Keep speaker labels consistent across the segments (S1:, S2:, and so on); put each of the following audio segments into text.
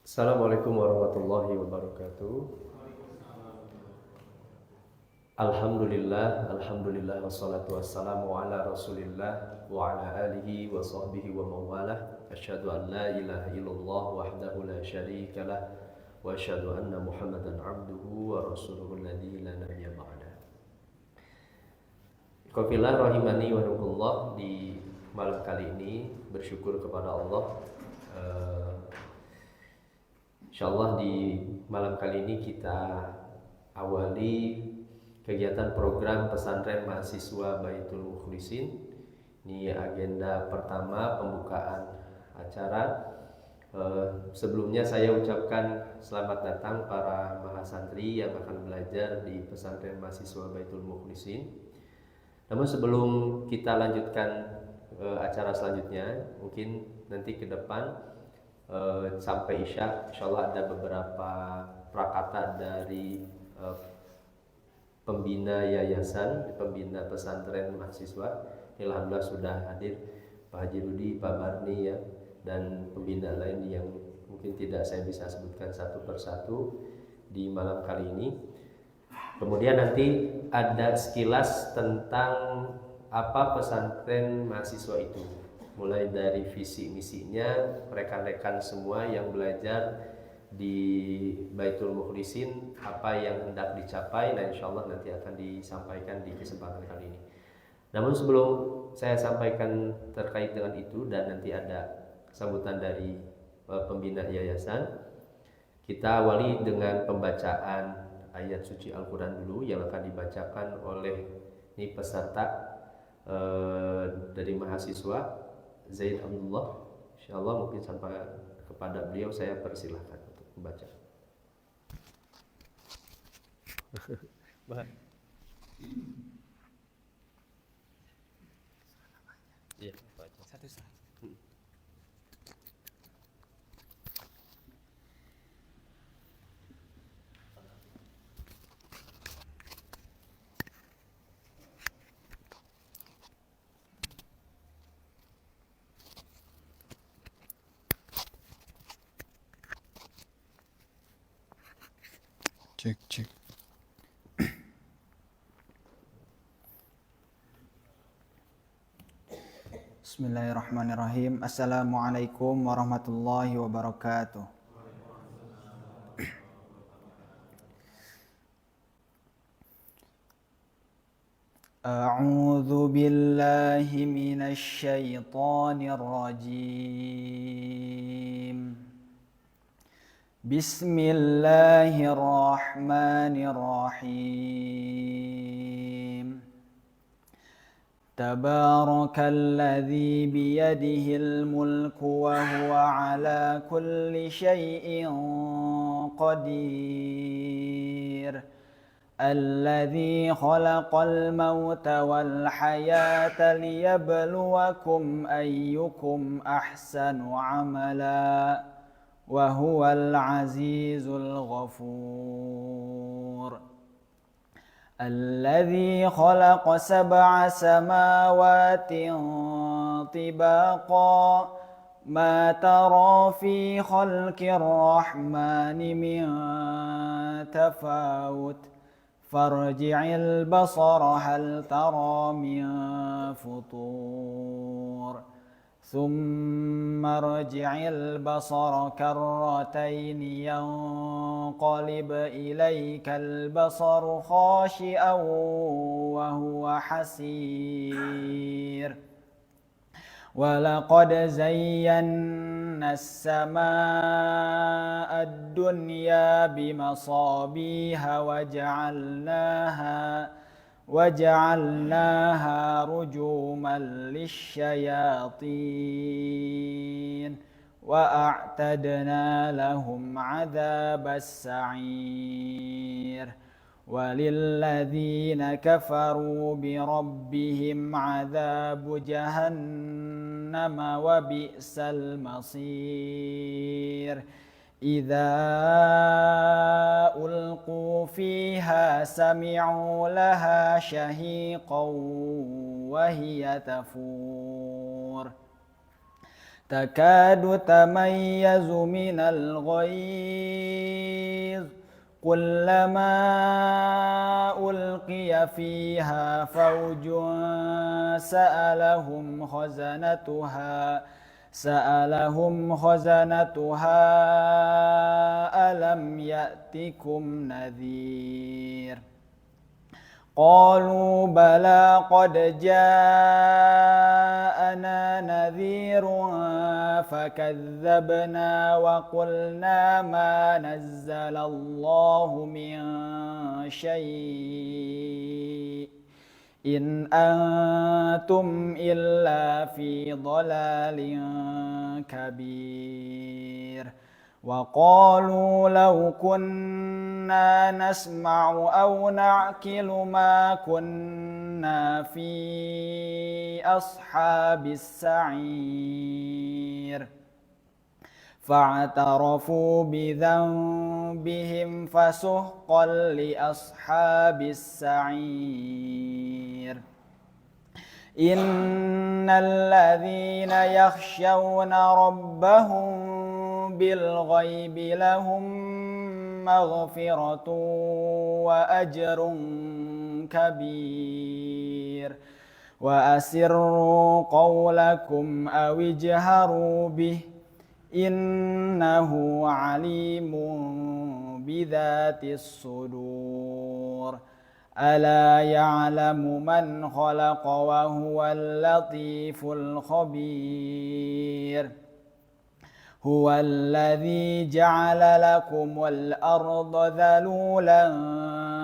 S1: Assalamualaikum warahmatullahi wabarakatuh. Alhamdulillah wassalatu wassalamu ala Rasulillah wa ala alihi wa sahbihi wa mawalah. Asyhadu an la ilaha illallah wahdahu la syarikalah wa asyhadu anna Muhammadan abduhu wa rasuluhu alladzi la nabiyya ba'da. Qafillah rahimani wa rahimakumullah, di malam kali ini bersyukur kepada Allah. Insyaallah di malam kali ini kita awali kegiatan program pesantren mahasiswa Baitul Mukhlisin. Ini agenda pertama pembukaan acara. Sebelumnya saya ucapkan selamat datang para mahasantri yang akan belajar di pesantren mahasiswa Baitul Mukhlisin. Namun sebelum kita lanjutkan acara selanjutnya, mungkin nanti ke depan sampai Isya, insyaallah ada beberapa prakata dari pembina yayasan, pembina pesantren mahasiswa. Alhamdulillah sudah hadir Pak Haji Rudi, Pak Barni ya, dan pembina lain yang mungkin tidak saya bisa sebutkan satu persatu di malam kali ini. Kemudian nanti ada sekilas tentang apa pesantren mahasiswa itu, mulai dari visi misinya, rekan-rekan semua yang belajar di Baitul Mukhlisin, apa yang hendak dicapai. Nah insyaallah nanti akan disampaikan di kesempatan kali ini. Namun sebelum saya sampaikan terkait dengan itu dan nanti ada sambutan dari pembina yayasan, kita awali dengan pembacaan ayat suci Al-Quran dulu yang akan dibacakan oleh ini peserta dari mahasiswa Zaid Abdullah. Insyaallah mungkin sampai kepada beliau saya persilahkan untuk membaca. Iya, baca satu-satu.
S2: Cek. Bismillahirrahmanirrahim. Assalamualaikum warahmatullahi wabarakatuh. A'udzu billahi minasy syaithanir rajim. Bismillahirrahmanirrahim. Tabarakalladzi biyadihil mulku wa huwa ala kulli syai'in qadir. Alladzi khalaqal mauta wal hayata liyabluwakum ayyukum ahsanu amala. وهو العزيز الغفور الذي خلق 7 سماوات طباقا ما ترى في خلق الرحمن من تفاوت فارجع البصر هل ترى من فطور ثم ارجع البصر كرتين ينقلب إليك البصر خاشئا وهو حسير ولقد زينا السماء الدنيا بمصابيح وجعلناها رجوما للشياطين وأعتدنا لهم عذاب السعير وللذين كفروا بربهم عذاب جهنم وبئس المصير إذا ألقوا فيها سمعوا لها شهيقا وهي تفور تكاد تميز من الغيظ كلما ألقي فيها فوج سألهم خزنتها ألم يأتكم نذير قالوا بلى قد جاءنا نذير فكذبنا وقلنا ما نزل الله من شيء إن أنتم إلا في ضلال كبير وقالوا لو كنا نسمع أو نعقل ما كنا في أصحاب السعير فاعترفوا بذنبهم فسحقا لأصحاب السعير إن الذين يخشون ربهم بالغيب لهم مغفرة وأجر كبير وأسروا قولكم أو اجهروا به إنه عليم بذات الصدور ألا يعلم من خلق وهو اللطيف الخبير هو الذي جعل لكم الأرض ذلولا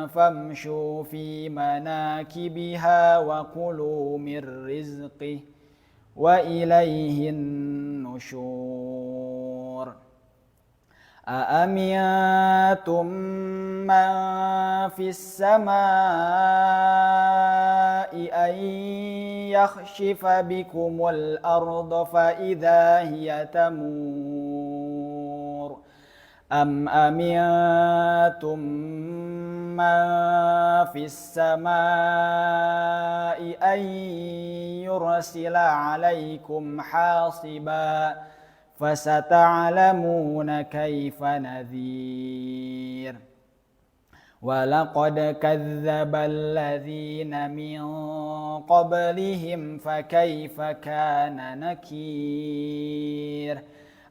S2: فامشوا في مناكبها وكلوا من رزقه وإليه النشور أأمنتم من في السماء أن يخشف بكم الأرض فإذا هي تمور أم أمنتم من في السماء أن يرسل عليكم حاصبا فستعلمون كيف نذير ولقد كذب الذين من قبلهم فكيف كان نكير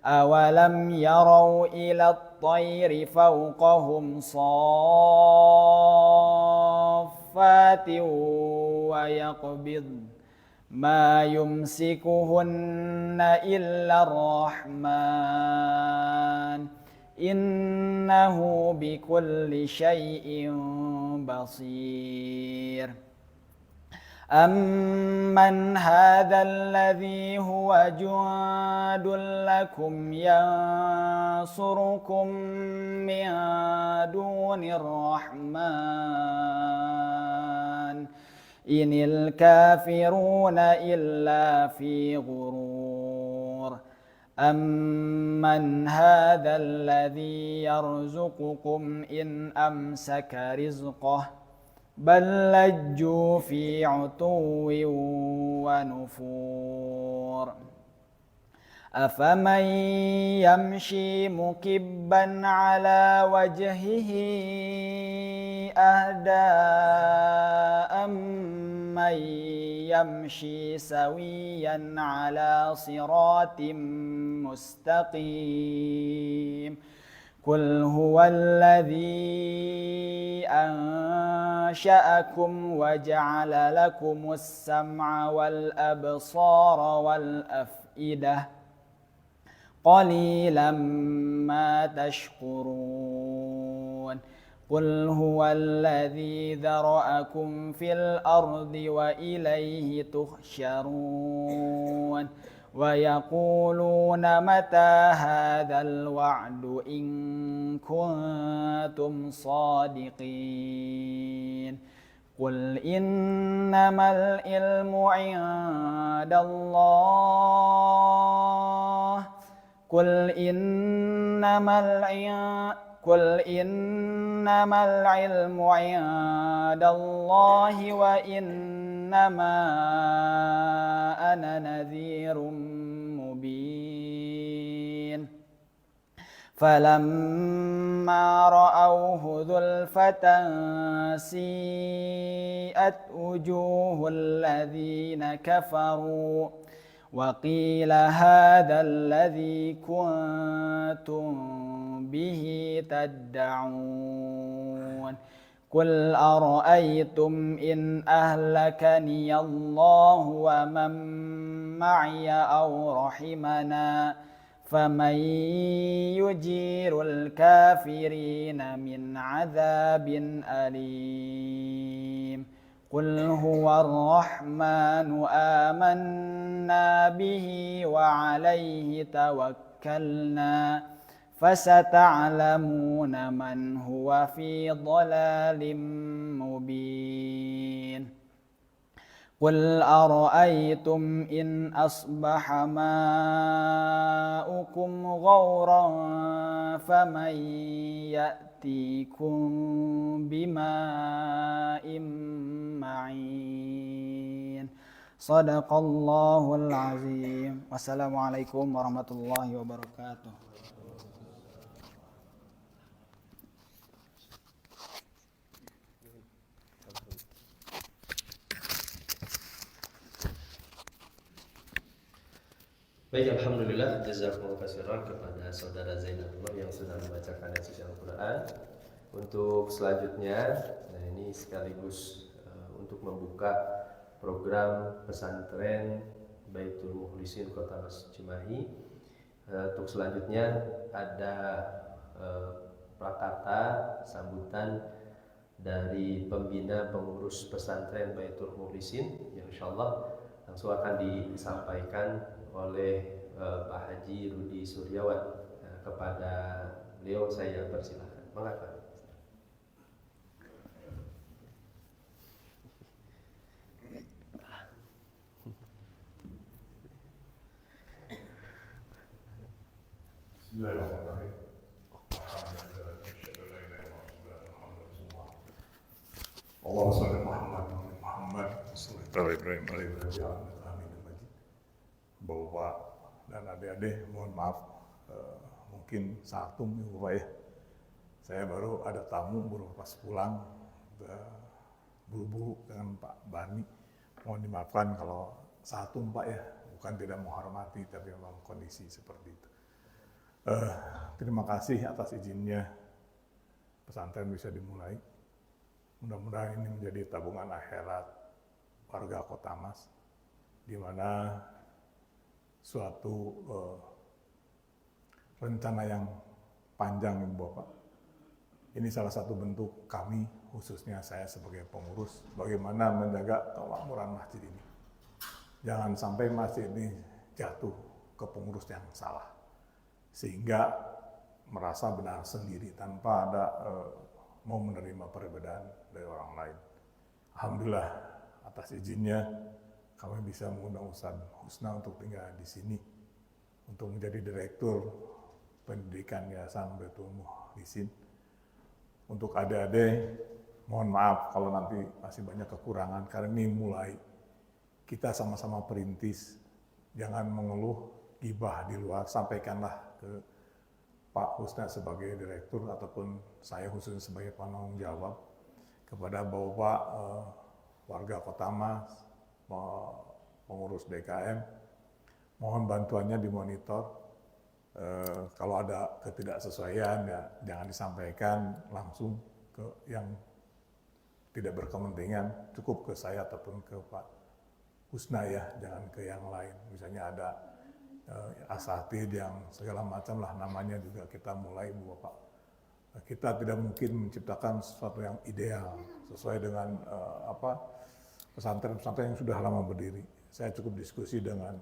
S2: أولم يروا إلى الطير فوقهم صافات ويقبضن ما يمسكهن إلا الرحمن إنه بكل شيء بصير أمن هذا الذي هو جند لكم ينصركم من دون الرحمن إن الكافرون إلا في غرور أمن هذا الذي يرزقكم إن أمسك رزقه بل لجوا في عتو ونفور أفمن يمشي مكبا على وجهه أهدى أمن يمشي سويا على صراط مستقيم قل هو الذي أنشأكم وجعل لكم السمع والأبصار والأفئدة قليلا ما تشكرون قل هو الذي ذرأكم في الأرض وإليه تحشرون ويقولون متى هذا الوعد إن كنتم كنتم صادقين قل إنما العلم عند الله قل إنما العلم عند الله وإنما أنا نذير مبين فلما رأوه زلفة سيئت وجوه الذين كفروا وقيل هذا الذي كنتم به تدعون قل أرأيتم إن أهلكني الله ومن معي أو رحمنا فمن يجير الكافرين من عذاب أليم قل هو الرحمن آمنا به وعليه توكلنا فستعلمون من هو في ضلال مبين قل أرأيتم إن أصبح ماؤكم غورا فمن يأتيكم بماء معين صدق الله العظيم والسلام عليكم ورحمة الله وبركاته.
S1: Baik, alhamdulillah, jazakumullah khairan kepada saudara Zainallah yang sudah membacakan ayat Al-Quran. Untuk selanjutnya, nah ini sekaligus untuk membuka program pesantren Baitul Mukhlisin Kota Mas Cimahi. Untuk selanjutnya ada prakata sambutan dari pembina pengurus pesantren Baitul Mukhlisin yang insyaallah langsung akan disampaikan oleh Pak Haji Rudi Suryawan. Kepada beliau saya persilahkan. Mengapa?
S3: Bismillahirrahmanirrahim. Allahumma shalli ala Muhammad wa Ibrahim Bapak dan adik-adik, mohon maaf, mungkin satum ya Bapak ya. Saya baru ada tamu, baru pas pulang, buru-buru dengan Pak Bani. Mohon dimaafkan kalau satum Pak ya, bukan tidak menghormati, tapi memang kondisi seperti itu. Terima kasih atas izinnya pesantren bisa dimulai. Mudah-mudahan ini menjadi tabungan akhirat warga Kota Mas, di mana suatu rencana yang panjang Ibu Bapak. Ini salah satu bentuk kami, khususnya saya sebagai pengurus, bagaimana menjaga kemakmuran masjid ini. Jangan sampai masjid ini jatuh ke pengurus yang salah, sehingga merasa benar sendiri tanpa ada mau menerima perbedaan dari orang lain. Alhamdulillah atas izinnya kami bisa mengundang Ustaz Husna untuk tinggal di sini untuk menjadi direktur pendidikan Yayasan Baitul Mukhlisin. Untuk adik-adik, mohon maaf kalau nanti masih banyak kekurangan karena ini mulai kita sama-sama perintis. Jangan mengeluh, gibah di luar, sampaikanlah ke Pak Husna sebagai direktur ataupun saya khususnya sebagai penanggung jawab kepada Bapak warga Kota Mas, pengurus DKM, mohon bantuannya dimonitor. Kalau ada ketidaksesuaian ya jangan disampaikan langsung ke yang tidak berkepentingan, cukup ke saya ataupun ke Pak Husna ya, jangan ke yang lain. Misalnya ada asatid yang segala macam lah namanya juga kita mulai Bu Bapak. Kita tidak mungkin menciptakan sesuatu yang ideal sesuai dengan pesantren-pesantren yang sudah lama berdiri. Saya cukup diskusi dengan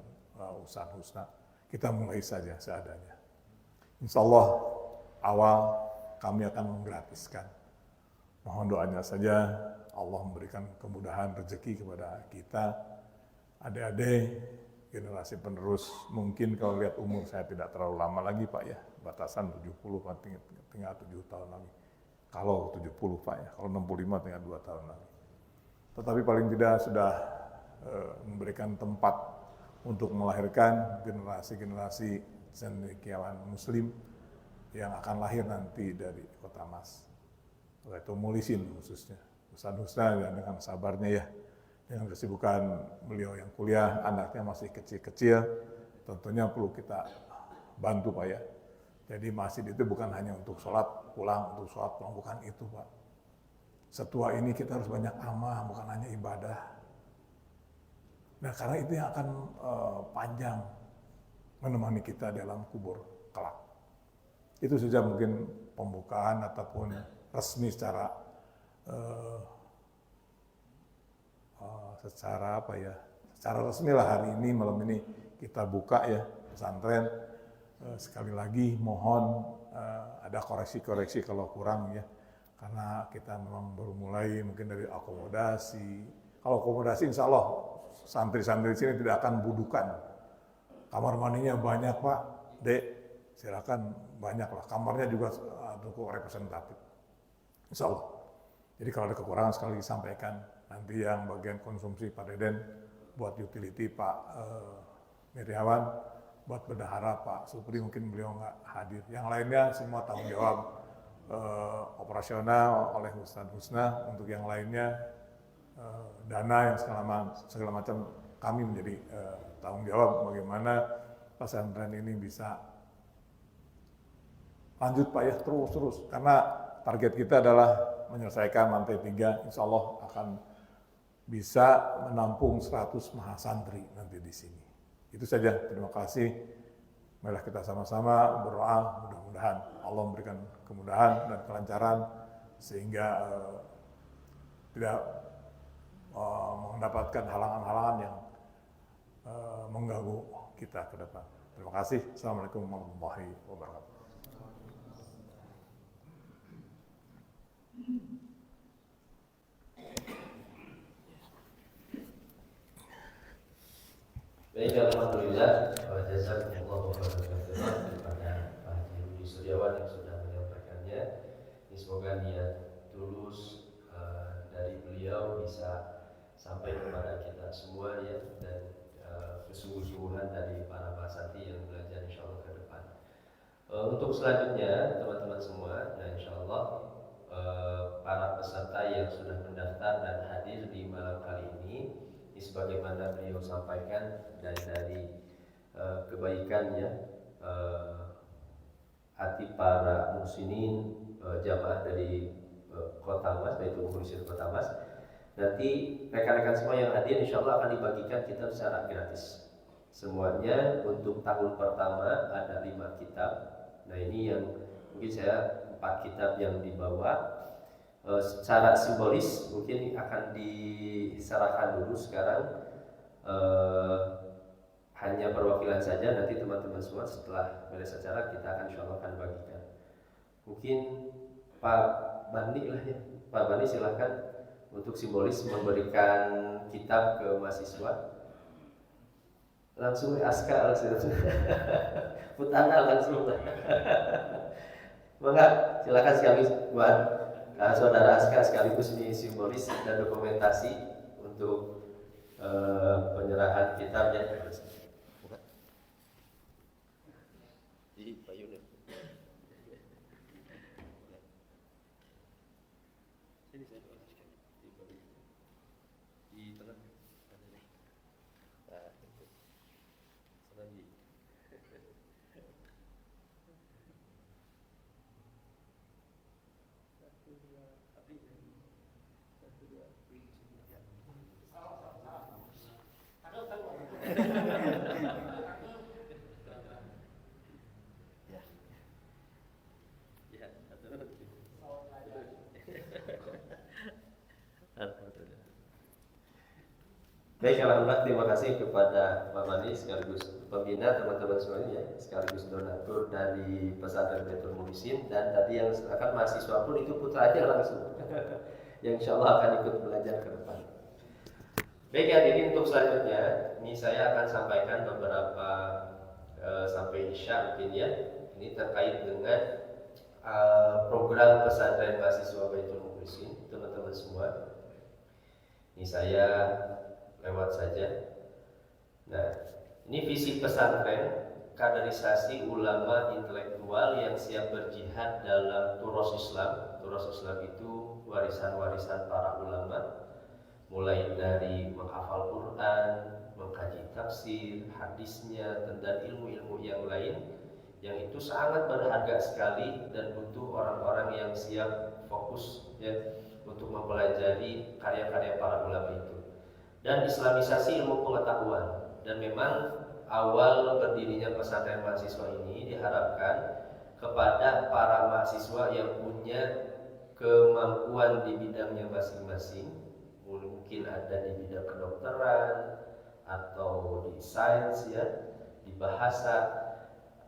S3: Ustaz Husna. Kita mulai saja seadanya. Insya Allah awal kami akan menggratiskan. Mohon doanya saja Allah memberikan kemudahan rezeki kepada kita, adik-adik, generasi penerus. Mungkin kalau lihat umur saya tidak terlalu lama lagi Pak ya, batasan 70 Pak, tinggal 7 tahun lagi. Kalau 70 Pak ya, kalau 65 tinggal 2 tahun lagi. Tetapi paling tidak sudah memberikan tempat untuk melahirkan generasi-generasi cendekiawan muslim yang akan lahir nanti dari Kota Mas. Yaitu Mulisin khususnya. Ustaz Husna dan dengan sabarnya ya, dengan kesibukan beliau yang kuliah, anaknya masih kecil-kecil, tentunya perlu kita bantu Pak ya. Jadi masjid itu bukan hanya untuk sholat pulang, bukan itu Pak. Setua ini kita harus banyak amal, bukan hanya ibadah. Nah karena itu yang akan panjang menemani kita dalam kubur kelak. Itu saja mungkin pembukaan ataupun resmi secara secara resmi lah hari ini, malam ini kita buka ya pesantren. Sekali lagi mohon ada koreksi-koreksi kalau kurang ya, karena kita memang baru mulai mungkin dari akomodasi. Kalau akomodasi insya Allah santri-santri di sini tidak akan budukan. Kamar mandinya banyak Pak, Dek, silakan banyak lah. Kamarnya juga cukup representatif, insya Allah. Jadi kalau ada kekurangan sekali lagi sampaikan. Nanti yang bagian konsumsi Pak Deden, buat utility Pak Miriawan, buat bendahara Pak Supri mungkin beliau nggak hadir. Yang lainnya semua tanggung jawab operasional oleh Ustaz Husna. Untuk yang lainnya dana yang segala macam kami menjadi tanggung jawab bagaimana pesantren ini bisa lanjut Pak ya, terus karena target kita adalah menyelesaikan lantai 3, insya Allah akan bisa menampung 100 mahasantri nanti di sini. Itu saja, terima kasih. Marilah kita sama-sama berdoa, mudah-mudahan Allah memberikan kemudahan dan kelancaran sehingga tidak mendapatkan halangan-halangan yang mengganggu kita ke depan. Terima kasih. Assalamualaikum warahmatullahi wabarakatuh.
S1: Baik, alhamdulillah. Jazakumullah khairan kepada Pak Haji Rudi Suryawan yang sudah menyampaikannya. Ini semoga niat tulus dari beliau bisa sampai kepada kita semua ya, dan kesungguh-sungguhan dari para mahasiswa yang belajar insya Allah ke depan. Untuk selanjutnya teman-teman semua, nah insya Allah para peserta yang sudah mendaftar dan hadir di malam kali ini sebagaimana beliau sampaikan dari kebaikannya hati para muslimin jamaah dari Kota Mas, yaitu Mukhlisin Kota Mas. Nanti rekan-rekan semua yang hadir insya Allah akan dibagikan kitab secara gratis. Semuanya untuk tahun pertama ada 5 kitab. Nah ini yang mungkin saya 4 kitab yang dibawa. Secara simbolis mungkin akan diserahkan dulu sekarang, hanya perwakilan saja. Nanti teman-teman semua setelah beres acara kita akan insya Allah akan bagikan. Mungkin Pak Bani lah ya, Pak Bani silahkan untuk simbolis memberikan kitab ke mahasiswa. Langsung aska langsung putana langsung. Maka silakan sekali buat saudara Aska sekaligus ini simbolis dan dokumentasi untuk penyerahan kitabnya. Di payung ya. Sini saya doa sekali di tengah. Nah, itu. Lagi. Baik, alhamdulillah, terima kasih kepada Pak Mani sekaligus pembina, teman-teman semuanya ya, sekaligus donatur dari pesantren Baitul Muhsin, dan tadi yang akan mahasiswa pun itu putranya langsung yang insya Allah akan ikut belajar ke depan. Baik ya, jadi untuk selanjutnya ini saya akan sampaikan beberapa sampai Isya mungkin ya, ini terkait dengan program pesantren mahasiswa Baitul Muhsin, teman-teman semua. Ini saya lewat saja. Nah, ini visi pesantren, kaderisasi ulama intelektual yang siap berjihad dalam turos Islam. Turos Islam itu warisan-warisan para ulama, mulai dari menghafal Quran, mengkaji tafsir, hadisnya, dan ilmu-ilmu yang lain yang itu sangat berharga sekali dan butuh orang-orang yang siap fokus ya untuk mempelajari karya-karya para ulama itu. Dan islamisasi ilmu pengetahuan, dan memang awal berdirinya pesantren mahasiswa ini diharapkan kepada para mahasiswa yang punya kemampuan di bidangnya masing-masing, mungkin ada di bidang kedokteran atau di sains ya, di bahasa.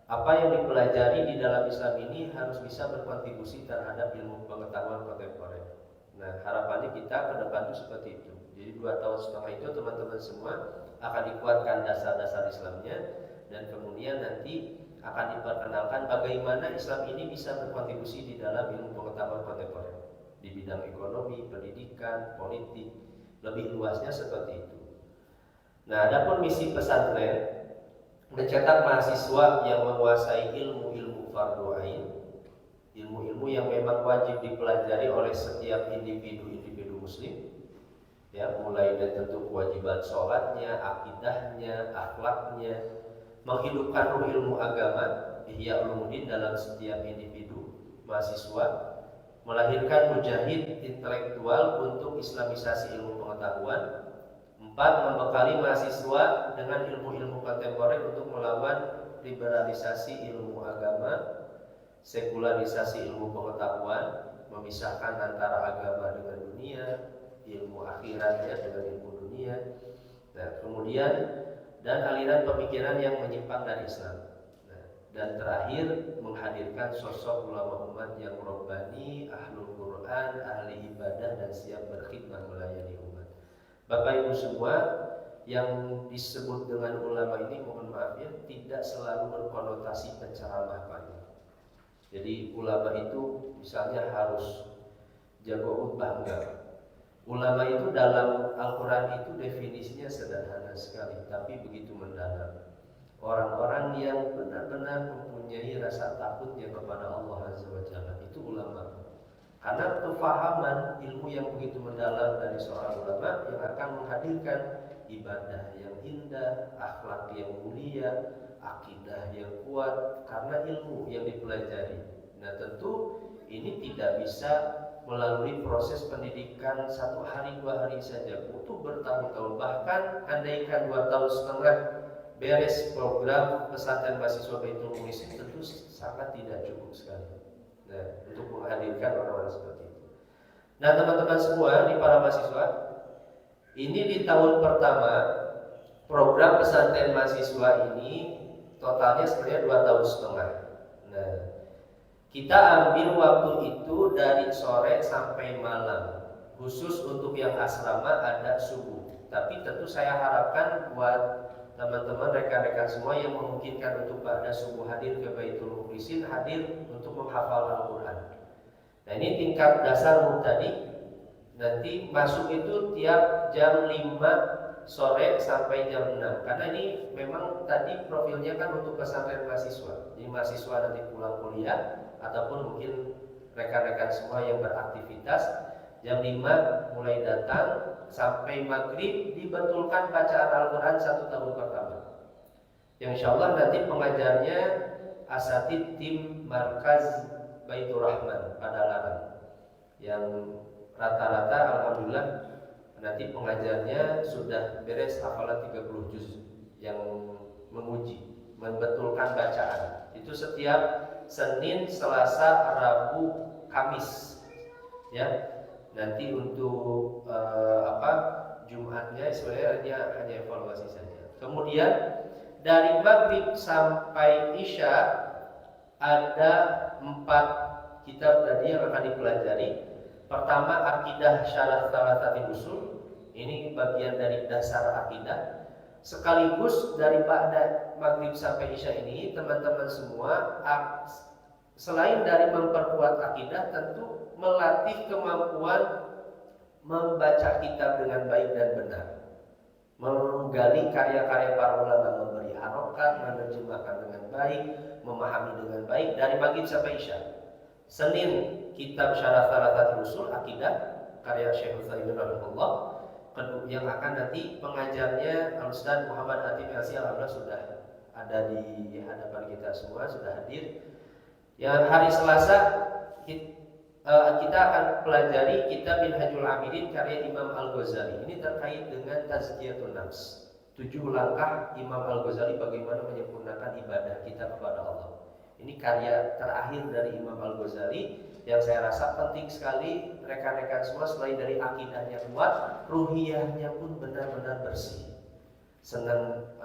S1: Apa yang dipelajari di dalam Islam ini harus bisa berkontribusi terhadap ilmu pengetahuan kontemporer. Nah, harapannya kita ke depan itu seperti itu. Jadi 2 tahun setelah itu teman-teman semua akan dikuatkan dasar-dasar Islamnya, dan kemudian nanti akan diperkenalkan bagaimana Islam ini bisa berkontribusi di dalam ilmu pengetahuan kontemporer di bidang ekonomi, pendidikan, politik, lebih luasnya seperti itu. Nah, adapun misi pesantren mencetak mahasiswa yang menguasai ilmu-ilmu fardhu ain, ilmu-ilmu yang memang wajib dipelajari oleh setiap individu muslim. Ya, mulai dari tentu kewajiban sholatnya, akidahnya, akhlaknya, menghidupkan ilmu agama, ihya ulumuddin dalam setiap individu mahasiswa, melahirkan mujahid intelektual untuk islamisasi ilmu pengetahuan. 4. Membekali mahasiswa dengan ilmu-ilmu kontemporer untuk melawan liberalisasi ilmu agama, sekularisasi ilmu pengetahuan, memisahkan antara agama dengan dunia, ilmu akhiratnya dengan ilmu dunia. Nah, kemudian dan aliran pemikiran yang menyimpang dari Islam. Nah, dan terakhir menghadirkan sosok ulama umat yang robbani, ahlul Quran, ahli ibadah, dan siap berkhidmat melayani umat. Bapak Ibu semua, yang disebut dengan ulama ini, mohon maaf ya, tidak selalu berkonotasi penceramah Pak. Jadi ulama itu misalnya harus jago khutbah, enggak. Ulama itu dalam Al-Quran itu definisinya sederhana sekali, tapi begitu mendalam. Orang-orang yang benar-benar mempunyai rasa takutnya kepada Allah Azza wa Jalla, itu ulama. Karena kefahaman ilmu yang begitu mendalam dari seorang ulama yang akan menghadirkan ibadah yang indah, akhlak yang mulia, akidah yang kuat karena ilmu yang dipelajari. Nah, tentu ini tidak bisa melalui proses pendidikan 1 hari 2 hari saja, butuh bertahun-tahun. Bahkan andaikan 2 tahun setengah beres program pesantren mahasiswa Baitul Muhsin, tentu sangat tidak cukup sekali. Nah, untuk menghadirkan orang-orang seperti itu. Nah, teman-teman semua, ini para mahasiswa, ini di tahun pertama program pesantren mahasiswa ini totalnya sebenarnya 2 tahun setengah. Nah, kita ambil waktu itu dari sore sampai malam. Khusus untuk yang asrama ada subuh. Tapi tentu saya harapkan buat teman-teman, rekan-rekan semua yang memungkinkan untuk pada subuh hadir ke Baitul Muhsin, hadir untuk menghafal Al-Quran. Nah, ini tingkat dasar mubtadi. Nanti masuk itu tiap jam 5 sore sampai jam 6. Karena ini memang tadi profilnya kan untuk pesantren mahasiswa. Jadi mahasiswa nanti pulang kuliah ataupun mungkin rekan-rekan semua yang beraktivitas, jam 5 mulai datang sampai maghrib dibetulkan bacaan Al-Quran 1 tahun pertama. Yang insya Allah nanti pengajarnya asatid tim Markaz Baitur Rahman Padalarang, yang rata-rata alhamdulillah nanti pengajarnya sudah beres hafalan 30 juz yang menguji, membetulkan bacaan. Itu setiap Senin, Selasa, Rabu, Kamis. Ya. Nanti untuk Jumatnya sebenarnya hanya evaluasi saja. Kemudian dari maghrib sampai isya ada 4 kitab tadi yang akan dipelajari. Pertama, akidah syarah thalathatil usul. Ini bagian dari dasar akidah. Sekaligus dari ba'da maghrib sampai isya ini, teman-teman semua selain dari memperkuat akidah, tentu melatih kemampuan membaca kitab dengan baik dan benar, menggali karya-karya para ulama, memberi harokat, menerjemahkan dengan baik, memahami dengan baik dari maghrib sampai isya. Senin, kitab syarah thalathatil usul akidah karya Syekh Utsaimin rahimahullah, yang akan nanti pengajarnya Al-Ustaz Muhammad Atif Yasi, alhamdulillah sudah ada di hadapan kita semua, sudah hadir. Yang hari Selasa kita akan pelajari kitab Minhajul Abidin karya Imam Al-Ghazali. Ini terkait dengan tazkiyatun nafs, 7 langkah Imam Al-Ghazali bagaimana menyempurnakan ibadah kita kepada Allah. Ini karya terakhir dari Imam Al-Ghazali yang saya rasa penting sekali rekan-rekan semua. Selain dari akidahnya kuat, ruhiyahnya pun benar-benar bersih. Senang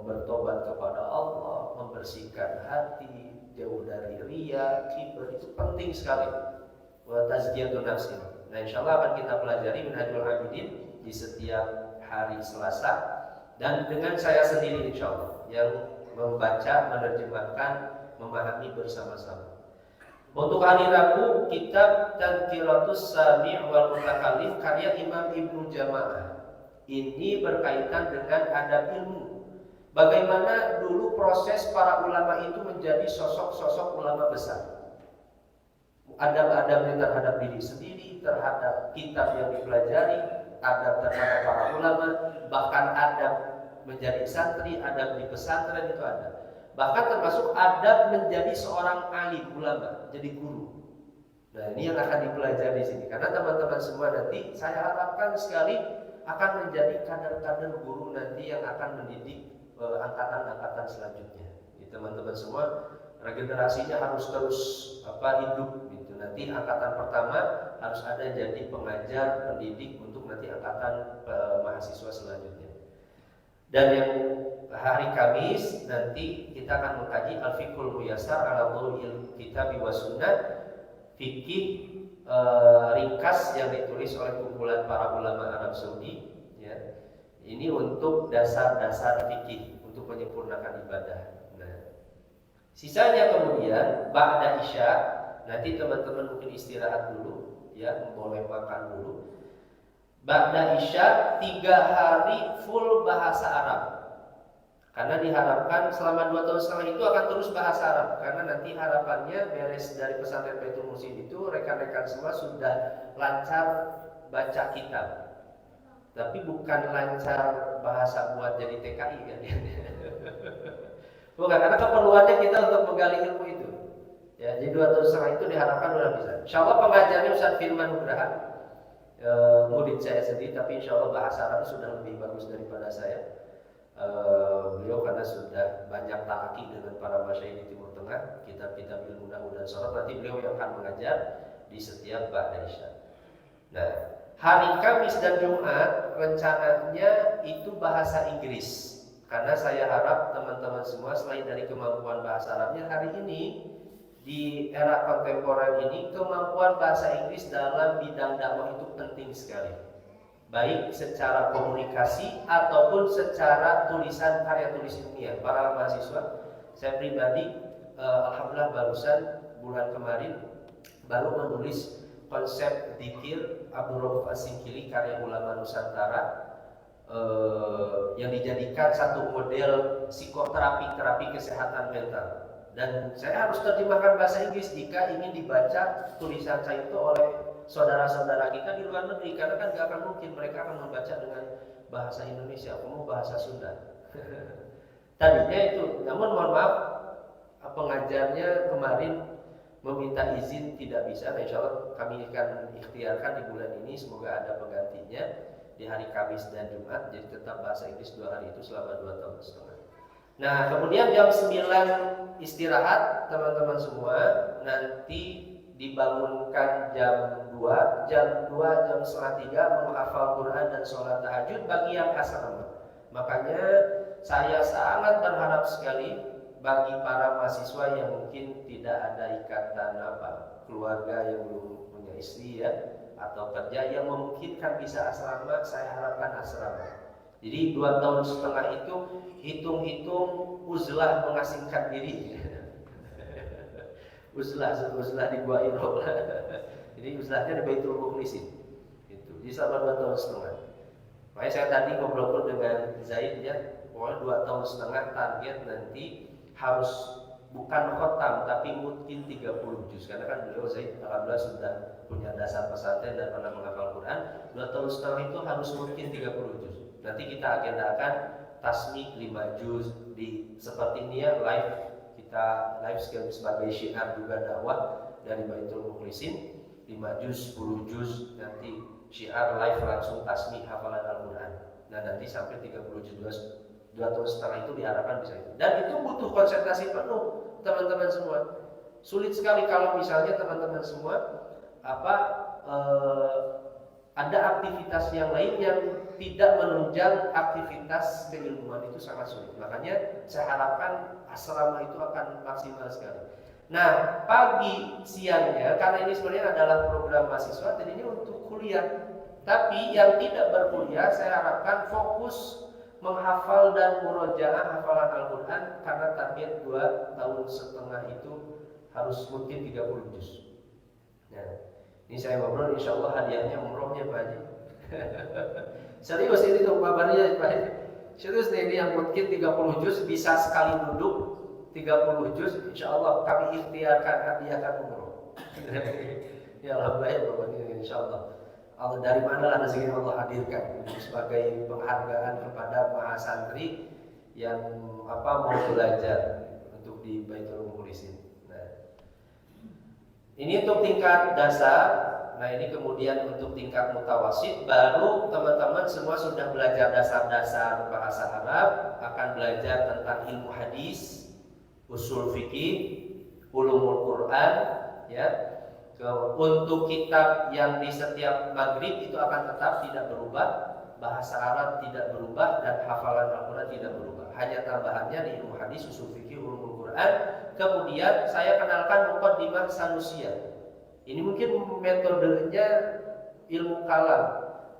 S1: bertobat kepada Allah, membersihkan hati, jauh dari riya, kibr, itu penting sekali buat tazkiyatun nafs ini. Nah, insyaallah akan kita pelajari Minhajul Abidin di setiap hari Selasa, dan dengan saya sendiri insyaallah yang membaca, menerjemahkan, memahami bersama-sama. Untuk hari Rabu, kitab Tadhkiratus Sami' wal Mutakallim karya Imam Ibnu Jama'ah. Ini berkaitan dengan adab ilmu. Bagaimana dulu proses para ulama itu menjadi sosok-sosok ulama besar. Adab-adabnya terhadap diri sendiri, terhadap kitab yang dipelajari, adab terhadap para ulama, bahkan adab menjadi santri, adab di pesantren itu ada. Bahkan termasuk adab menjadi seorang alim ulama, jadi guru. Nah, ini yang akan dipelajari di sini. Karena teman-teman semua nanti saya harapkan sekali akan menjadi kader-kader guru nanti yang akan mendidik angkatan-angkatan selanjutnya. Jadi, teman-teman semua, regenerasinya harus terus hidup gitu. Nanti angkatan pertama harus ada jadi pengajar, pendidik untuk nanti angkatan mahasiswa selanjutnya. Dan yang hari Kamis nanti kita akan mengkaji Al-Fiqhul Muyassar ala Dhawil Kitab wa Sunnah, fikih ringkas yang ditulis oleh kumpulan para ulama Arab Saudi, ya. Ini untuk dasar-dasar fikih untuk menyempurnakan ibadah. Nah, sisanya kemudian ba'da isya nanti teman-teman mungkin istirahat dulu, ya, boleh makan dulu. Ba'da isya 3 hari full bahasa Arab. Karena diharapkan selama 2 tahun setengah itu akan terus bahasa Arab. Karena nanti harapannya beres dari pesantren Baitul Musin itu rekan-rekan semua sudah lancar baca kitab. Tapi bukan lancar bahasa buat jadi TKI kan. Bukan, karena keperluannya kita untuk menggali ilmu itu. Ya, jadi 2 tahun setengah itu diharapkan sudah bisa. Insyaallah pengajarnya Ustaz Firman Nugraha, murid saya sendiri, tapi insya Allah bahasa Arab sudah lebih bagus daripada saya. Beliau karena sudah banyak talaki dengan para masyayikh di Timur Tengah, kitab-kitab ilmu nahwu dan sorot, nanti beliau yang akan mengajar di setiap ba'da isya. Nah, hari Kamis dan Jumat rencananya itu bahasa Inggris. Karena saya harap teman-teman semua selain dari kemampuan bahasa Arabnya, hari ini di era kontemporer ini kemampuan bahasa Inggris dalam bidang dakwah itu penting sekali. Baik secara komunikasi ataupun secara tulisan, karya tulis ilmiah. Para mahasiswa, saya pribadi alhamdulillah barusan bulan kemarin baru menulis konsep dzikir Abdul Rauf As-Singkili karya ulama Nusantara, yang dijadikan satu model psikoterapi kesehatan mental. Dan saya harus terjemahkan bahasa Inggris jika ingin dibaca tulisan saya itu oleh saudara-saudara kita di luar negeri, karena kan gak akan mungkin mereka akan membaca dengan bahasa Indonesia, kamu bahasa Sunda. Tadinya itu, namun mohon maaf, pengajarnya kemarin meminta izin tidak bisa. Nah, insya Allah kami akan ikhtiarkan di bulan ini, semoga ada penggantinya di hari Kamis dan Jumat, jadi tetap bahasa Inggris 2 hari itu selama 2 tahun setengah. Nah, kemudian jam 9 istirahat teman-teman semua, nanti dibangunkan jam 2, jam setengah 3 menghafal Quran dan sholat tahajud bagi yang asrama. Makanya saya sangat berharap sekali bagi para mahasiswa yang mungkin tidak ada ikatan keluarga, yang belum punya istri ya, atau kerja yang memungkinkan bisa asrama, saya harapkan asrama. Jadi 2 tahun setengah itu hitung-hitung uzlah mengasingkan diri. uzlah di Gua Hiro. Jadi uzlahnya di Baitul Mukhlisin. Itu. Jadi selama 2 tahun setengah. Makanya saya tadi ngobrol dengan Zaid ya, pokoknya 2 tahun setengah target nanti harus bukan khotam tapi mungkin 30 juz. Karena kan beliau Zaid alhamdulillah sudah punya dasar pesantren dan pernah menghafal Quran. 2 tahun setengah itu harus mungkin 30 juz. Nanti kita agendakan tasmih 5 juz di seperti ini ya, kita live sebagai syiar juga dakwah dari Baitul Mukhlisin, 5 juz, 10 juz, nanti syiar live langsung tasmih hafalan Al-Quran. Nah nanti sampai 30 juz, 2 tahun setengah itu diharapkan bisa itu. Dan itu butuh konsentrasi penuh teman-teman semua. Sulit sekali kalau misalnya teman-teman semua ada aktivitas yang lain yang tidak menunjang aktivitas keilmuan, itu sangat sulit. Makanya saya harapkan asrama itu akan maksimal sekali. Nah, pagi siangnya karena ini sebenarnya adalah program mahasiswa, tadinya untuk kuliah. Tapi yang tidak berkuliah saya harapkan fokus menghafal dan murojaah hafalan Al-Quran, karena target 2 tahun setengah itu harus mungkin 30 juz. Nah, ini saya ngobrol, insya Allah hadiahnya umrohnya Pak Haji. Serius ini tuh kabarnya Pak Haji. Serius nih, ini yang mungkin 30 juz bisa sekali duduk 30 juz, insya Allah kami ikhtiarkan hadiahkan umroh. Ya alhamdulillah Bapak ini insya Allah. Allah dari mana rezeki Allah hadirkan sebagai penghargaan kepada mahasantri yang mau belajar untuk di Baitul Mukhlisin. Nah, ini untuk tingkat dasar. Nah ini kemudian untuk tingkat mutawasid, baru teman-teman semua sudah belajar dasar-dasar bahasa Arab, akan belajar tentang ilmu hadis, usul fikih, ulumul Quran, ya. Untuk kitab yang di setiap maghrib itu akan tetap tidak berubah, bahasa Arab tidak berubah, dan hafalan Al-Quran tidak berubah. Hanya tambahannya di ilmu hadis, usul fikih, ulumul Quran. Kemudian saya kenalkan muqaddimah Sanusiyah. Ini mungkin metodenya ilmu kalam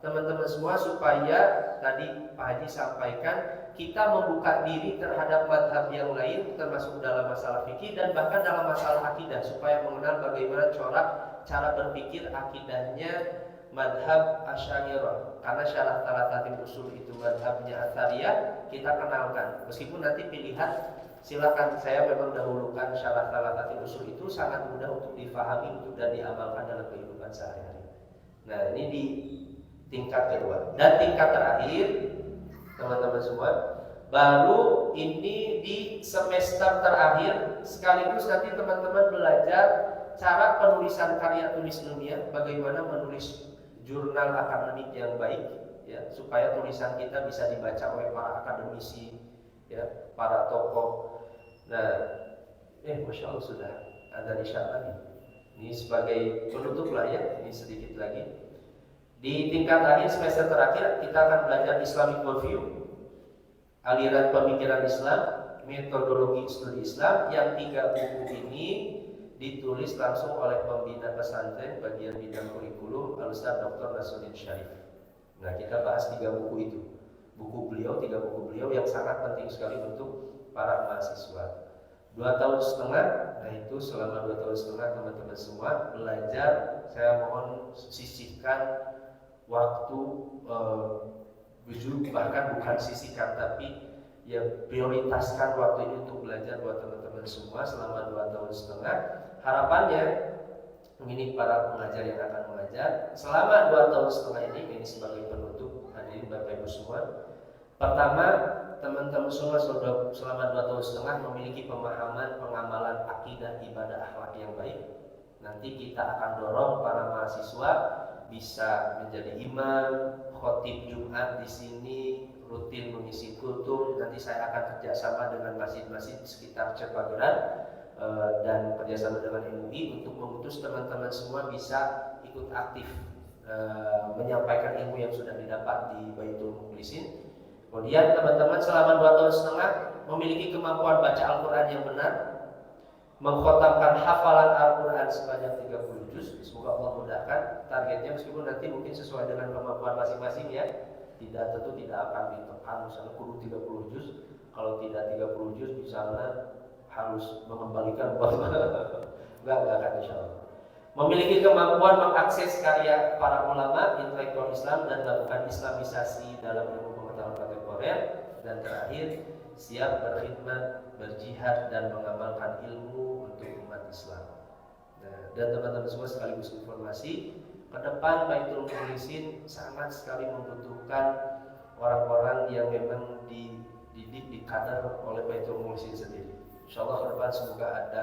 S1: teman-teman semua, supaya tadi Pak Haji sampaikan kita membuka diri terhadap madhab yang lain, termasuk dalam masalah fikih dan bahkan dalam masalah akidah, supaya mengenal bagaimana cara berpikir akidahnya madhab Asy'ariyah. Karena syarah Talatatil Usul itu madhabnya Athariyah, kita kenalkan. Meskipun nanti pilihan silakan, saya memang dahulukan syarah Talatatil Usul itu sangat mudah untuk difahami dan diamalkan dalam kehidupan sehari-hari. Nah ini di tingkat kedua. Dan tingkat terakhir teman-teman semua, baru ini di semester terakhir, sekaligus nanti teman-teman belajar cara penulisan karya tulis ilmiah, bagaimana menulis jurnal akademik yang baik, ya, supaya tulisan kita bisa dibaca oleh para akademisi, ya, para tokoh. Nah, masya Allah sudah ada isyarat nih. Ini sebagai penutup lah ya, ini sedikit lagi. Di tingkat akhir semester terakhir kita akan belajar Islamic Worldview, aliran pemikiran Islam, metodologi studi Islam, yang 3 buku ini ditulis langsung oleh pembina pesantren bagian bidang kurikulum Al-Ustaz Dr. Nasruddin Syarif. Nah kita bahas 3 buku itu, 3 buku beliau yang sangat penting sekali untuk para mahasiswa. 2 tahun setengah, nah itu selama 2 tahun setengah teman-teman semua belajar. Saya mohon sisihkan waktu, bahkan bukan sisihkan, tapi ya prioritaskan waktu ini untuk belajar buat teman-teman semua selama 2 tahun setengah. Harapannya ini para pengajar yang akan mengajar selama 2 tahun setengah ini sebagai penutup, hadirin Bapak Ibu semua. Pertama, teman-teman semua sudah selama 2 tahun setengah memiliki pemahaman pengamalan akidah, ibadah, akhlak yang baik. Nanti kita akan dorong para mahasiswa bisa menjadi imam, khotib Jumat di sini, rutin mengisi kultum. Nanti saya akan kerjasama dengan masjid-masjid di sekitar Cepageran, dan kerjasama dengan MUI untuk memutus teman-teman semua bisa ikut aktif menyampaikan ilmu yang sudah didapat di Baitul Mukhlisin. Kemudian teman-teman selama 2 tahun setengah memiliki kemampuan baca Al-Quran yang benar, mengkhotamkan hafalan Al-Quran sebanyak 30 juz. Semoga Allah mudahkan targetnya, meskipun nanti mungkin sesuai dengan kemampuan masing-masing ya. Tentu tidak akan ditekan misalnya kudu 30 juz. Kalau tidak 30 juz misalnya harus mengembalikan uang. Enggak akan insyaallah. Memiliki kemampuan mengakses karya para ulama, intelektual Islam dan melakukan islamisasi dalam ilmu pengetahuan kontemporer. Dan terakhir, siap berkhidmat, berjihad dan mengamalkan ilmu untuk umat Islam. Nah, dan teman-teman semua sekaligus informasi, ke depan Baitul Mukhlisin sangat sekali membutuhkan orang-orang yang memang dididik, dikader oleh Baitul Mukhlisin sendiri. Insyaallah ke depan semoga ada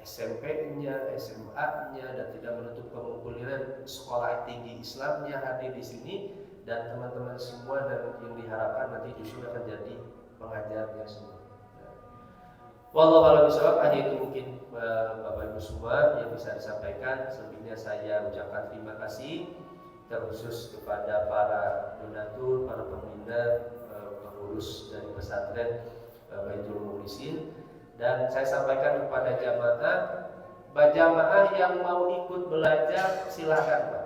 S1: SMP-nya, SMA-nya, dan tidak menutup kemungkinan sekolah tinggi Islamnya hadir di sini, dan teman-teman semua dan yang diharapkan nanti justru akan jadi pengajarnya semua. Wallahu a'lam bishawab. Hanya itu mungkin Bapak Ibu semua yang bisa disampaikan. Selebihnya saya ucapkan terima kasih terkhusus kepada para donatur, para pembina, pengurus dari pesantren Baitul Mukhlisin. Dan saya sampaikan kepada jamaah yang mau ikut belajar silakan Pak.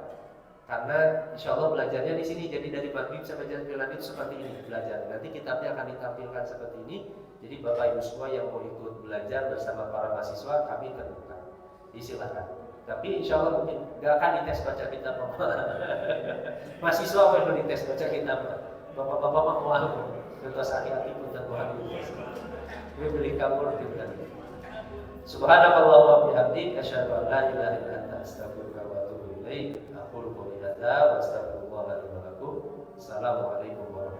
S1: Karena insya Allah belajarnya di sini, jadi dari maghrib sampai jam 9 itu seperti ini belajar. Nanti kitabnya akan ditampilkan seperti ini. Jadi Bapak Ibu semua yang mau ikut belajar bersama para mahasiswa, kami terbuka. Silakan. Tapi insya Allah mungkin nggak akan dites baca kitab Bapak. Mahasiswa perlu dites baca kitab. Bapak-bapak mau contoh hati-hati pun terbuka. Ini beli kabur kita. Subhanallah wa bihamdi asyhadu an la ilaha illa anta astaghfiruka wa atubu ilaik. Aqulu qouli hadza wa astaghfirullah li wa lakum. Assalamualaikum warahmatullahi wabarakatuh.